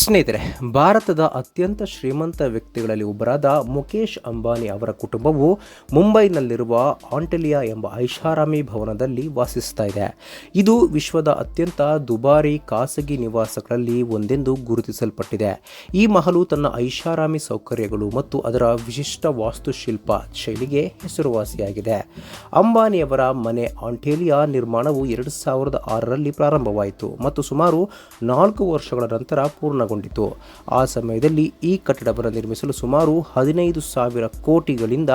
ಸ್ನೇಹಿತರೆ, ಭಾರತದ ಅತ್ಯಂತ ಶ್ರೀಮಂತ ವ್ಯಕ್ತಿಗಳಲ್ಲಿ ಒಬ್ಬರಾದ ಮುಖೇಶ್ ಅಂಬಾನಿ ಅವರ ಕುಟುಂಬವು ಮುಂಬೈನಲ್ಲಿರುವ ಆಂಟೆಲಿಯಾ ಎಂಬ ಐಷಾರಾಮಿ ಭವನದಲ್ಲಿ ವಾಸಿಸ್ತಾ ಇದೆ. ಇದು ವಿಶ್ವದ ಅತ್ಯಂತ ದುಬಾರಿ ಖಾಸಗಿ ನಿವಾಸಗಳಲ್ಲಿ ಒಂದೆಂದು ಗುರುತಿಸಲ್ಪಟ್ಟಿದೆ. ಈ ಮಹಲು ತನ್ನ ಐಷಾರಾಮಿ ಸೌಕರ್ಯಗಳು ಮತ್ತು ಅದರ ವಿಶಿಷ್ಟ ವಾಸ್ತುಶಿಲ್ಪ ಶೈಲಿಗೆ ಹೆಸರುವಾಸಿಯಾಗಿದೆ. ಅಂಬಾನಿಯವರ ಮನೆ ಆಂಟೆಲಿಯಾ ನಿರ್ಮಾಣವು 2006ರಲ್ಲಿ ಪ್ರಾರಂಭವಾಯಿತು ಮತ್ತು ಸುಮಾರು 4 ವರ್ಷಗಳ ನಂತರ ಪೂರ್ಣಗೊಂಡಿತು. ಆ ಸಮಯದಲ್ಲಿ ಈ ಕಟ್ಟಡವನ್ನು ನಿರ್ಮಿಸಲು ಸುಮಾರು 15,000 ಕೋಟಿಗಳಿಂದ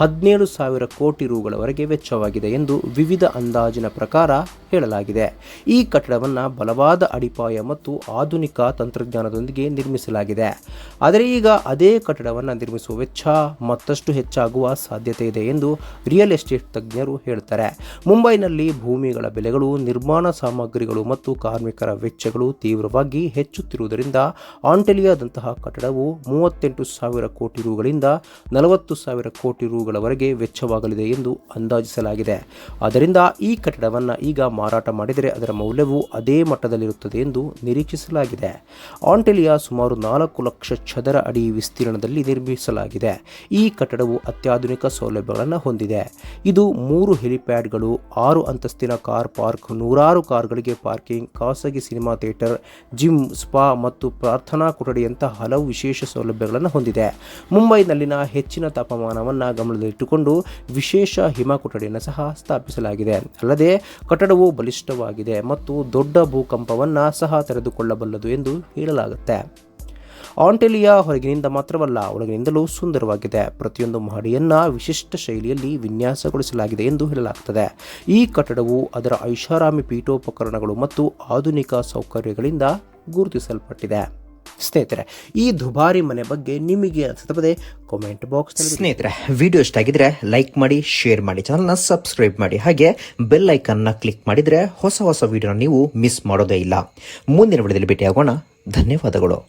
17,000 ಕೋಟಿ ರುಗಳವರೆಗೆ ವೆಚ್ಚವಾಗಿದೆ ಎಂದು ವಿವಿಧ ಅಂದಾಜಿನ ಪ್ರಕಾರ ಹೇಳಲಾಗಿದೆ. ಈ ಕಟ್ಟಡವನ್ನು ಬಲವಾದ ಅಡಿಪಾಯ ಮತ್ತು ಆಧುನಿಕ ತಂತ್ರಜ್ಞಾನದೊಂದಿಗೆ ನಿರ್ಮಿಸಲಾಗಿದೆ. ಆದರೆ ಈಗ ಅದೇ ಕಟ್ಟಡವನ್ನು ನಿರ್ಮಿಸುವ ವೆಚ್ಚ ಮತ್ತಷ್ಟು ಹೆಚ್ಚಾಗುವ ಸಾಧ್ಯತೆ ಇದೆ ಎಂದು ರಿಯಲ್ ಎಸ್ಟೇಟ್ ತಜ್ಞರು ಹೇಳ್ತಾರೆ. ಮುಂಬೈನಲ್ಲಿ ಭೂಮಿಗಳ ಬೆಲೆಗಳು, ನಿರ್ಮಾಣ ಸಾಮಗ್ರಿಗಳು ಮತ್ತು ಕಾರ್ಮಿಕರ ವೆಚ್ಚಗಳು ತೀವ್ರವಾಗಿ ಹೆಚ್ಚುತ್ತಿರುವುದರಿಂದ ಆಂಟೆಲಿಯಾದಂತಹ ಕಟ್ಟಡವು 38,000 ಕೋಟಿ ರುಗಳಿಂದ 40,000 ಕೋಟಿ ರುಗಳವರೆಗೆ ವೆಚ್ಚವಾಗಲಿದೆ ಎಂದು ಅಂದಾಜಿಸಲಾಗಿದೆ. ಆದ್ದರಿಂದ ಈ ಕಟ್ಟಡವನ್ನು ಈಗ ಮಾರಾಟ ಮಾಡಿದರೆ ಅದರ ಮೌಲ್ಯವು ಅದೇ ಮಟ್ಟದಲ್ಲಿರುತ್ತದೆ ಎಂದು ನಿರೀಕ್ಷಿಸಲಾಗಿದೆ. ಆಂಟೆಲಿಯಾ ಸುಮಾರು 4 ಲಕ್ಷ ಚದರ ಅಡಿ ವಿಸ್ತೀರ್ಣದಲ್ಲಿ ನಿರ್ಮಿಸಲಾಗಿದೆ. ಈ ಕಟ್ಟಡವು ಅತ್ಯಾಧುನಿಕ ಸೌಲಭ್ಯಗಳನ್ನು ಹೊಂದಿದೆ. ಇದು 3 ಹೆಲಿಪ್ಯಾಡ್ಗಳು, 6 ಅಂತಸ್ತಿನ ಕಾರ್ ಪಾರ್ಕ್, 100 ಕಾರ್ಗಳಿಗೆ ಪಾರ್ಕಿಂಗ್, ಖಾಸಗಿ ಸಿನಿಮಾ ಥಿಯೇಟರ್, ಜಿಮ್, ಸ್ಪಾ ಮತ್ತು ಪ್ರಾರ್ಥನಾ ಕೊಠಡಿಯಂತಹ ಹಲವು ವಿಶೇಷ ಸೌಲಭ್ಯಗಳನ್ನು ಹೊಂದಿದೆ. ಮುಂಬೈನಲ್ಲಿನ ಹೆಚ್ಚಿನ ತಾಪಮಾನವನ್ನು ಗಮನದಲ್ಲಿಟ್ಟುಕೊಂಡು ವಿಶೇಷ ಹಿಮ ಕೊಠಡಿಯನ್ನು ಸಹ ಸ್ಥಾಪಿಸಲಾಗಿದೆ. ಅಲ್ಲದೆ ಕಟ್ಟಡವು ಬಲಿಷ್ಠವಾಗಿದೆ ಮತ್ತು ದೊಡ್ಡ ಭೂಕಂಪವನ್ನು ಸಹ ತಡೆದುಕೊಳ್ಳಬಲ್ಲದು ಎಂದು ಹೇಳಲಾಗುತ್ತೆ. ಆಂಟೆಲಿಯಾ ಹೊರಗಿನಿಂದ ಮಾತ್ರವಲ್ಲ, ಒಳಗಿನಿಂದಲೂ ಸುಂದರವಾಗಿದೆ. ಪ್ರತಿಯೊಂದು ಮಹಡಿಯನ್ನು ವಿಶಿಷ್ಟ ಶೈಲಿಯಲ್ಲಿ ವಿನ್ಯಾಸಗೊಳಿಸಲಾಗಿದೆ ಎಂದು ಹೇಳಲಾಗುತ್ತದೆ. ಈ ಕಟ್ಟಡವು ಅದರ ಐಷಾರಾಮಿ ಪೀಠೋಪಕರಣಗಳು ಮತ್ತು ಆಧುನಿಕ ಸೌಕರ್ಯಗಳಿಂದ ಗುರುತಿಸಲ್ಪಟ್ಟಿದೆ. ಸ್ನೇಹಿತರೆ, ಈ ದುಬಾರಿ ಮನೆ ಬಗ್ಗೆ ನಿಮಗೆ ಅನಿಸುತ್ತದೆ ಕಾಮೆಂಟ್ ಬಾಕ್ಸ್. ಸ್ನೇಹಿತರೆ, ವಿಡಿಯೋ ಇಷ್ಟ ಆಗಿದ್ರೆ ಲೈಕ್ ಮಾಡಿ, ಶೇರ್ ಮಾಡಿ, ಚಾನಲ್ನ ಸಬ್ಸ್ಕ್ರೈಬ್ ಮಾಡಿ, ಹಾಗೆ ಬೆಲ್ ಐಕನ್ನ ಕ್ಲಿಕ್ ಮಾಡಿದ್ರೆ ಹೊಸ ವಿಡಿಯೋನ ನೀವು ಮಿಸ್ ಮಾಡೋದೇ ಇಲ್ಲ. ಮುಂದಿನ ವಿಡಿಯೋದಲ್ಲಿ ಭೇಟಿಯಾಗೋಣ. ಧನ್ಯವಾದಗಳು.